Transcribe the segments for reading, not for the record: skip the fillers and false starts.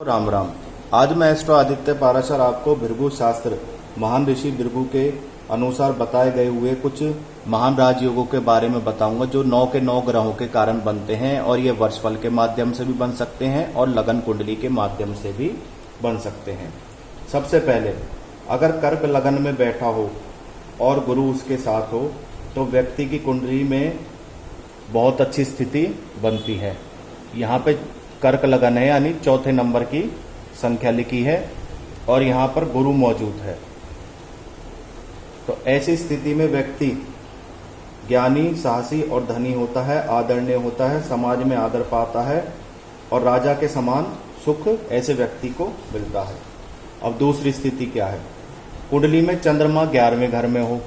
राम राम। आज मैं एस्ट्रो आदित्य पाराशर आपको भृगु शास्त्र महान ऋषि भृगु के अनुसार बताए गए हुए कुछ महान राजयोगों के बारे में बताऊंगा जो 9 के 9 ग्रहों के कारण बनते हैं और ये वर्षफल के माध्यम से भी बन सकते हैं और लगन कुंडली के माध्यम से भी बन सकते हैं। सबसे पहले अगर कर्क लगन में बैठा हो और गुरु उसके साथ हो तो व्यक्ति की कुंडली में बहुत अच्छी स्थिति बनती है। यहाँ पे कर्क लगन है यानी चौथे नंबर की संख्या लिखी है और यहाँ पर गुरु मौजूद है। तो ऐसी स्थिति में व्यक्ति ज्ञानी, साहसी और धनी होता है, आदरणीय होता है, समाज में आदर पाता है और राजा के समान सुख ऐसे व्यक्ति को मिलता है। अब दूसरी स्थिति क्या है? कुंडली में चंद्रमा 11वें घर में हो,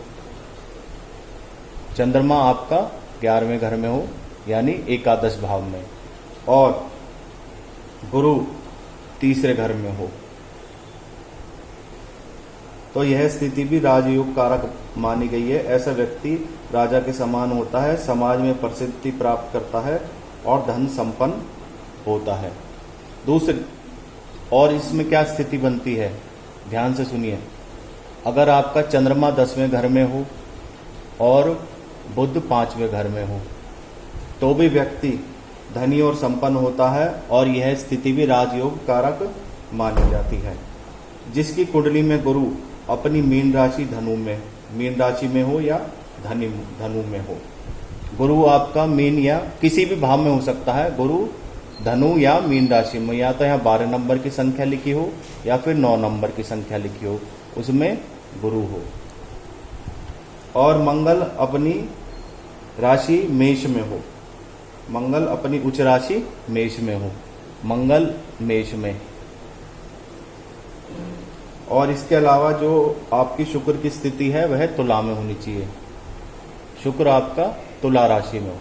चंद्रमा आपका 11वें घर में हो यानी एकादश भाव में, और गुरु तीसरे घर में हो तो यह स्थिति भी राजयोग कारक मानी गई है। ऐसा व्यक्ति राजा के समान होता है, समाज में प्रसिद्धि प्राप्त करता है और धन संपन्न होता है। दूसरी और इसमें क्या स्थिति बनती है, ध्यान से सुनिए। अगर आपका चंद्रमा 10वें घर में हो और बुध 5वें घर में हो तो भी व्यक्ति धनी और संपन्न होता है और यह स्थिति भी राजयोग कारक मानी जाती है। जिसकी कुंडली में गुरु अपनी मीन राशि मीन राशि में हो या धनु में हो, गुरु आपका मीन या किसी भी भाव में हो सकता है, गुरु धनु या मीन राशि में, या तो यहाँ 12 नंबर की संख्या लिखी हो या फिर 9 नंबर की संख्या लिखी हो, उसमें गुरु हो, और मंगल अपनी राशि मेष में हो, मंगल अपनी उच्च राशि मेष में हो, मंगल मेष में। और इसके अलावा जो आपकी शुक्र की स्थिति है वह तुला में होनी चाहिए, शुक्र आपका तुला राशि में हो।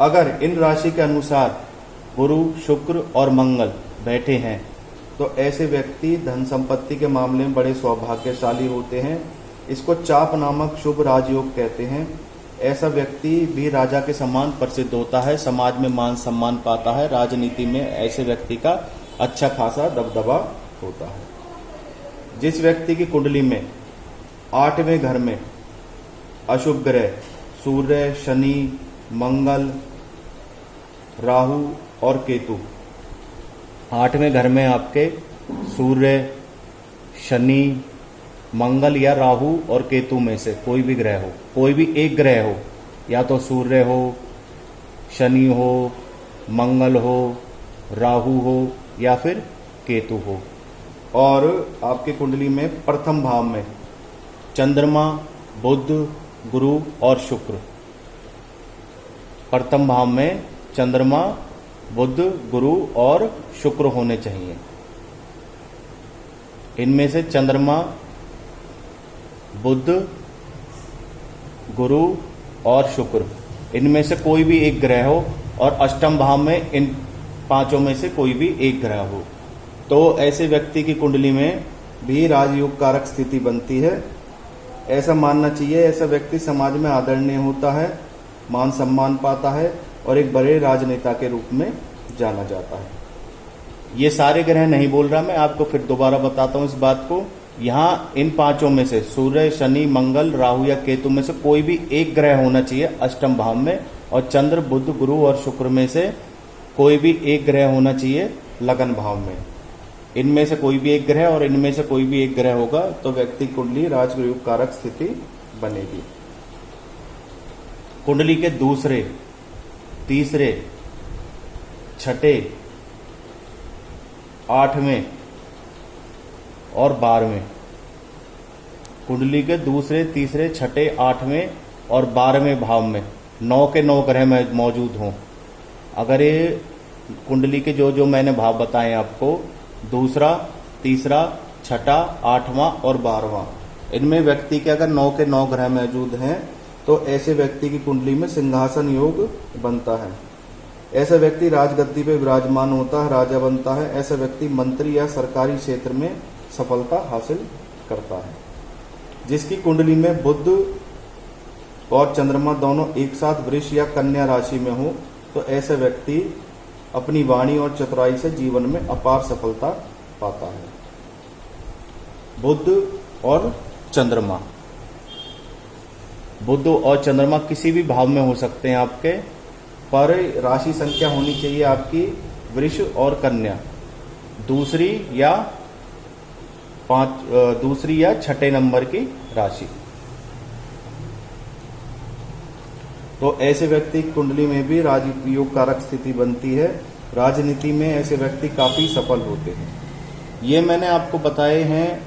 अगर इन राशि के अनुसार गुरु, शुक्र और मंगल बैठे हैं तो ऐसे व्यक्ति धन संपत्ति के मामले में बड़े सौभाग्यशाली होते हैं। इसको चाप नामक शुभ राजयोग कहते हैं। ऐसा व्यक्ति भी राजा के समान प्रसिद्ध होता है, समाज में मान सम्मान पाता है, राजनीति में ऐसे व्यक्ति का अच्छा खासा दबदबा होता है। जिस व्यक्ति की कुंडली में 8वें घर में अशुभ ग्रह सूर्य, शनि, मंगल, राहु और केतु, 8वें घर में आपके सूर्य, शनि, मंगल या राहु और केतु में से कोई भी ग्रह हो, कोई भी एक ग्रह हो, या तो सूर्य हो, शनि हो, मंगल हो, राहु हो या फिर केतु हो, और आपकी कुंडली में प्रथम भाव में चंद्रमा, बुध, गुरु और शुक्र, प्रथम भाव में चंद्रमा, बुध, गुरु और शुक्र होने चाहिए। इनमें से चंद्रमा, बुध, गुरु और शुक्र, इनमें से कोई भी एक ग्रह हो, और अष्टम भाव में इन पांचों में से कोई भी एक ग्रह हो तो ऐसे व्यक्ति की कुंडली में भी राजयोग कारक स्थिति बनती है। ऐसा मानना चाहिए ऐसा व्यक्ति समाज में आदरणीय होता है, मान सम्मान पाता है और एक बड़े राजनेता के रूप में जाना जाता है। ये सारे ग्रह नहीं बोल रहा मैं, आपको फिर दोबारा बताता हूं इस बात को। यहाँ इन पांचों में से सूर्य, शनि, मंगल, राहु या केतु में से कोई भी एक ग्रह होना चाहिए अष्टम भाव में, और चंद्र, बुध, गुरु और शुक्र में से कोई भी एक ग्रह होना चाहिए लगन भाव में। इनमें से कोई भी एक ग्रह और इनमें से कोई भी एक ग्रह होगा तो व्यक्ति कुंडली राजयोग कारक स्थिति बनेगी। कुंडली के दूसरे, तीसरे, छठे, 8वें और 12वें, कुंडली के दूसरे, तीसरे, छठे, 8वें और 12वें भाव में 9 के 9 ग्रह में मौजूद हों। अगर ये कुंडली के जो जो मैंने भाव बताए आपको, दूसरा, तीसरा, छठा, 8वां और 12वां, इनमें व्यक्ति के अगर 9 के 9 ग्रह मौजूद हैं तो ऐसे व्यक्ति की कुंडली में सिंहासन योग बनता है। ऐसा व्यक्ति राजगद्दी पे विराजमान होता है, राजा बनता है। ऐसा व्यक्ति मंत्री या सरकारी क्षेत्र में सफलता हासिल करता है। जिसकी कुंडली में बुध और चंद्रमा दोनों एक साथ वृष या कन्या राशि में हो तो ऐसे व्यक्ति अपनी वाणी और चतुराई से जीवन में अपार सफलता पाता है। बुध और चंद्रमा, बुध और चंद्रमा किसी भी भाव में हो सकते हैं आपके, पर राशि संख्या होनी चाहिए आपकी वृष और कन्या, दूसरी या छठे नंबर की राशि। तो ऐसे व्यक्ति की कुंडली में भी राजयोग कारक स्थिति बनती है। राजनीति में ऐसे व्यक्ति काफी सफल होते हैं। ये मैंने आपको बताए हैं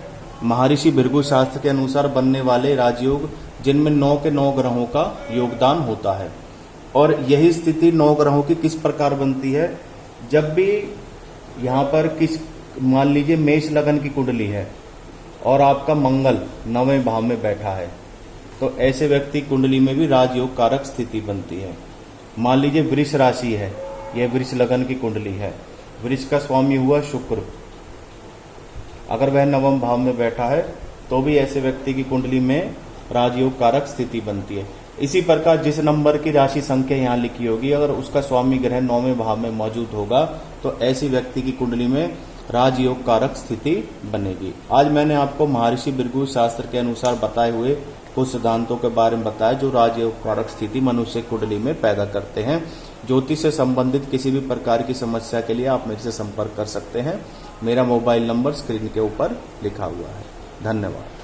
महर्षि भृगु शास्त्र के अनुसार बनने वाले राजयोग, जिनमें 9 के 9 ग्रहों का योगदान होता है। और यही स्थिति 9 ग्रहों की किस प्रकार बनती है, जब भी यहाँ पर मान लीजिए मेष लगन की कुंडली है और आपका मंगल 9वें भाव में बैठा है, तो ऐसे व्यक्ति कुंडली में भी राजयोग कारक स्थिति बनती है। मान लीजिए वृष राशि है, यह वृष लगन की कुंडली है, वृष का स्वामी हुआ शुक्र, अगर वह 9वें भाव में बैठा है तो भी ऐसे व्यक्ति की कुंडली में राजयोग कारक स्थिति बनती है। इसी प्रकार जिस नंबर की राशि संख्या यहाँ लिखी होगी, अगर उसका स्वामी ग्रह 9वें भाव में मौजूद होगा तो ऐसी व्यक्ति की कुंडली में राजयोग कारक स्थिति बनेगी। आज मैंने आपको महर्षि भृगु शास्त्र के अनुसार बताए हुए कुछ सिद्धांतों के बारे में बताया जो राजयोग कारक स्थिति मनुष्य कुंडली में पैदा करते हैं। ज्योतिष से संबंधित किसी भी प्रकार की समस्या के लिए आप मेरे से संपर्क कर सकते हैं। मेरा मोबाइल नंबर स्क्रीन के ऊपर लिखा हुआ है। धन्यवाद।